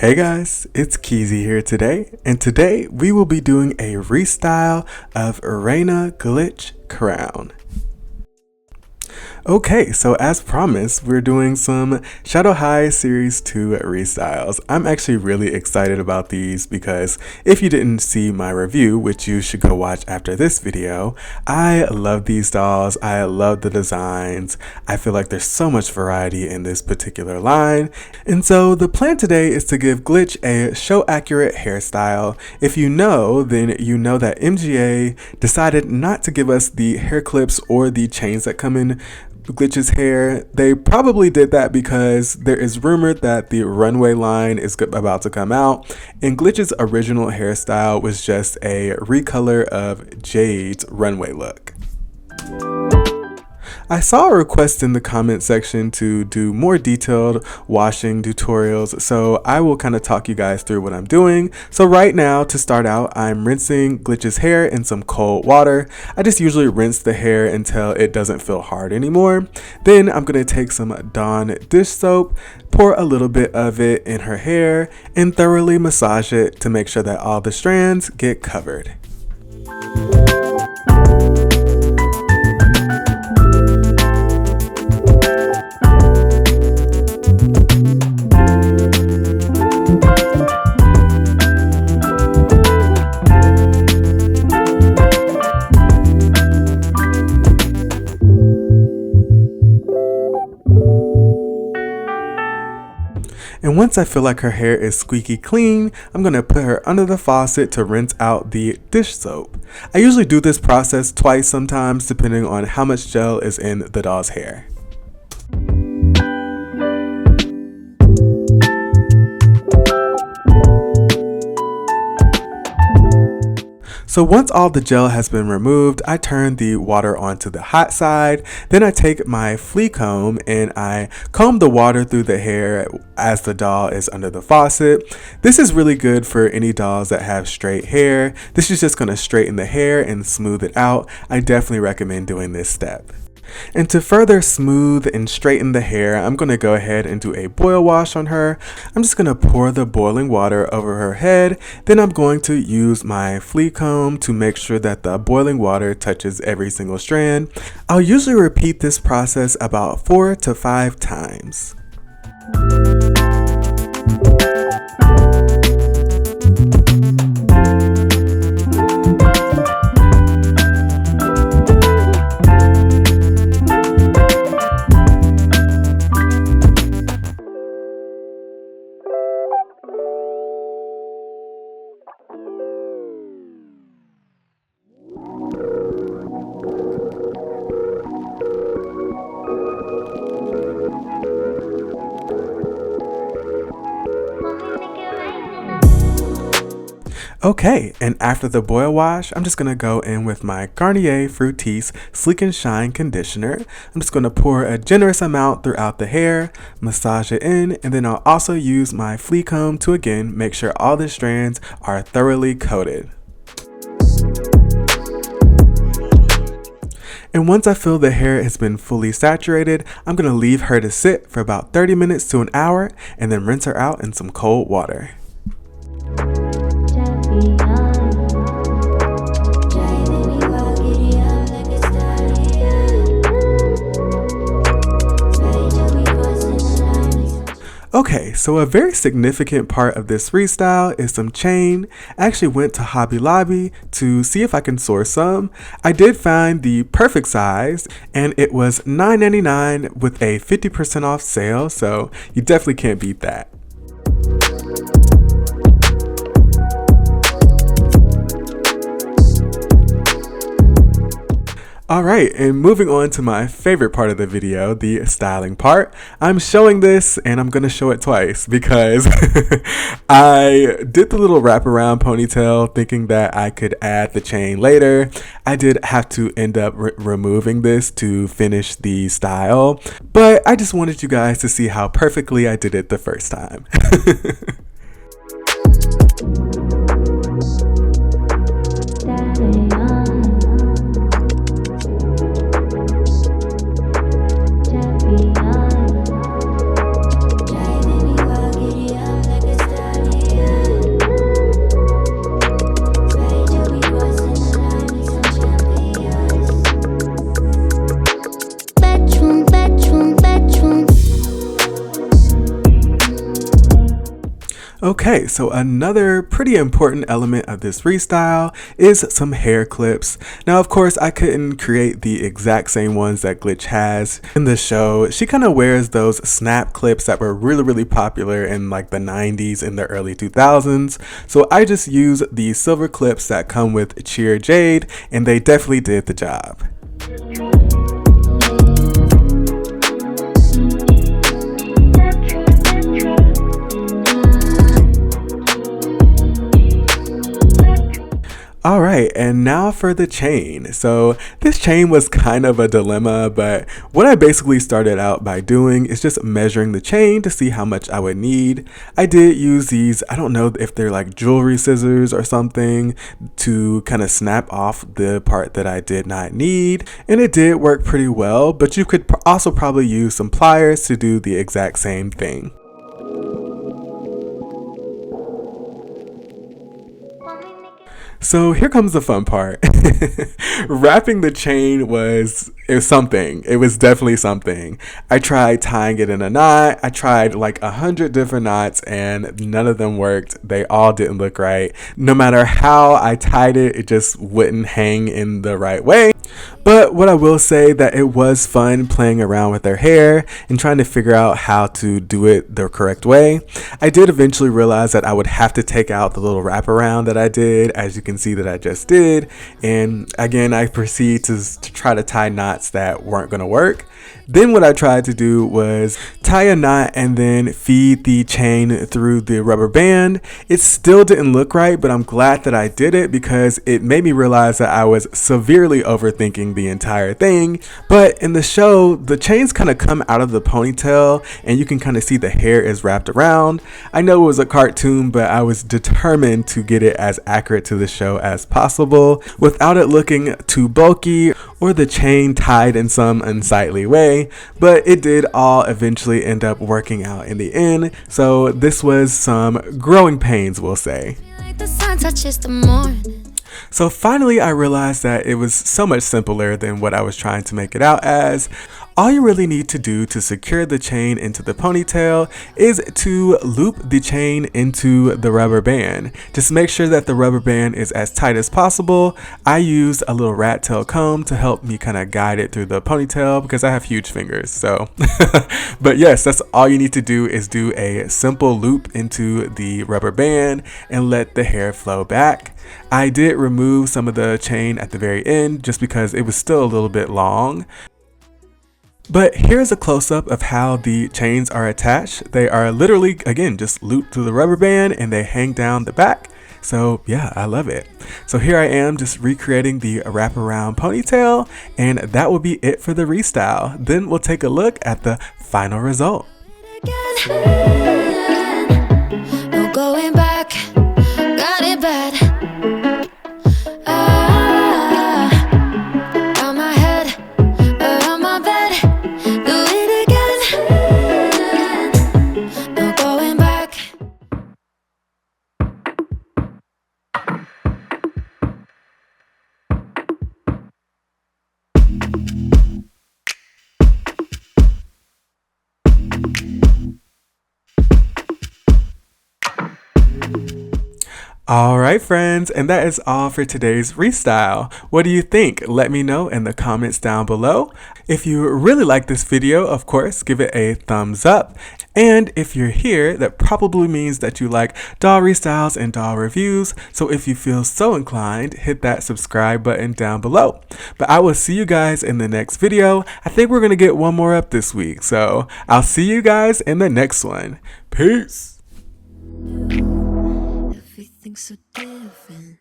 Hey guys, it's Keezy here today, and today we will be doing a restyle of Reina glitch Crowne. Okay, so as promised, we're doing some Shadow High Series 2 restyles. I'm actually really excited about these because if you didn't see my review, which you should go watch after this video, I love these dolls. I love the designs. I feel like there's so much variety in this particular line. And so the plan today is to give Glitch a show accurate hairstyle. If you know, then you know that MGA decided not to give us the hair clips or the chains that come in Glitch's hair. They probably did that because there is rumored that the runway line is about to come out, and Glitch's original hairstyle was just a recolor of Jade's runway look. I saw a request in the comment section to do more detailed washing tutorials, so I will kind of talk you guys through what I'm doing. So right now, to start out, I'm rinsing Glitch's hair in some cold water. I just usually rinse the hair until it doesn't feel hard anymore. Then I'm going to take some Dawn dish soap, pour a little bit of it in her hair, and thoroughly massage it to make sure that all the strands get covered. And once I feel like her hair is squeaky clean, I'm going to put her under the faucet to rinse out the dish soap. I usually do this process twice sometimes depending on how much gel is in the doll's hair. So once all the gel has been removed, I turn the water onto the hot side. Then I take my flea comb and I comb the water through the hair as the doll is under the faucet. This is really good for any dolls that have straight hair. This is just going to straighten the hair and smooth it out. I definitely recommend doing this step. And to further smooth and straighten the hair, I'm going to go ahead and do a boil wash on her. I'm just going to pour the boiling water over her head. Then I'm going to use my flea comb to make sure that the boiling water touches every single strand. I'll usually repeat this process about 4 to 5 times. Okay, and after the boil wash, I'm just going to go in with my Garnier Fructis Sleek and Shine Conditioner. I'm just going to pour a generous amount throughout the hair, massage it in, and then I'll also use my flea comb to again make sure all the strands are thoroughly coated. And once I feel the hair has been fully saturated, I'm going to leave her to sit for about 30 minutes to an hour and then rinse her out in some cold water. Okay, so a very significant part of this restyle is some chain. I actually went to Hobby Lobby to see if I can source some. I did find the perfect size and it was $9.99 with a 50% off sale, so you definitely can't beat that. Alright, and moving on to my favorite part of the video, the styling part. I'm showing this and I'm going to show it twice because I did the little wraparound ponytail thinking that I could add the chain later. I did have to end up removing this to finish the style, but I just wanted you guys to see how perfectly I did it the first time. Okay, so another pretty important element of this restyle is some hair clips. Now, of course, I couldn't create the exact same ones that Glitch has in the show. She kind of wears those snap clips that were really popular in like the 90s and the early 2000s. So I just use the silver clips that come with Cheer Jade, and they definitely did the job. All right, and now for the chain. So this chain was kind of a dilemma, but what I basically started out by doing is just measuring the chain to see how much I would need. I did use these, I don't know if they're like jewelry scissors or something, to kind of snap off the part that I did not need, and it did work pretty well, but you could also probably use some pliers to do the exact same thing. So here comes the fun part. Wrapping the chain was something. It was definitely something. I tried tying it in a knot. I tried like 100 different knots and none of them worked. They all didn't look right. No matter how I tied it, it just wouldn't hang in the right way. But what I will say that it was fun playing around with their hair and trying to figure out how to do it the correct way. I did eventually realize that I would have to take out the little wraparound that I did, as you can see that I just did. And again, I proceed to try to tie knots that weren't going to work. Then what I tried to do was tie a knot and then feed the chain through the rubber band. It still didn't look right, but I'm glad that I did it because it made me realize that I was severely overthinking the entire thing. But in the show, the chains kind of come out of the ponytail and you can kind of see the hair is wrapped around. I know it was a cartoon, but I was determined to get it as accurate to the show as possible without it looking too bulky or the chain tied in some unsightly way, but it did all eventually end up working out in the end. So this was some growing pains, we'll say. So finally, I realized that it was so much simpler than what I was trying to make it out as. All you really need to do to secure the chain into the ponytail is to loop the chain into the rubber band. Just make sure that the rubber band is as tight as possible. I used a little rat tail comb to help me kind of guide it through the ponytail because I have huge fingers. So, but yes, that's all you need to do is do a simple loop into the rubber band and let the hair flow back. I did remove some of the chain at the very end just because it was still a little bit long. But here's a close-up of how the chains are attached. They are literally, again, just looped through the rubber band and they hang down the back. So yeah, I love it. So here I am just recreating the wraparound ponytail, and that will be it for the restyle. Then we'll take a look at the final result. No going back, got it bad. Alright friends, and that is all for today's restyle. What do you think? Let me know in the comments down below. If you really like this video, of course, give it a thumbs up. And if you're here, that probably means that you like doll restyles and doll reviews. So if you feel so inclined, hit that subscribe button down below. But I will see you guys in the next video. I think we're going to get one more up this week. So I'll see you guys in the next one. Peace. Everything's so different.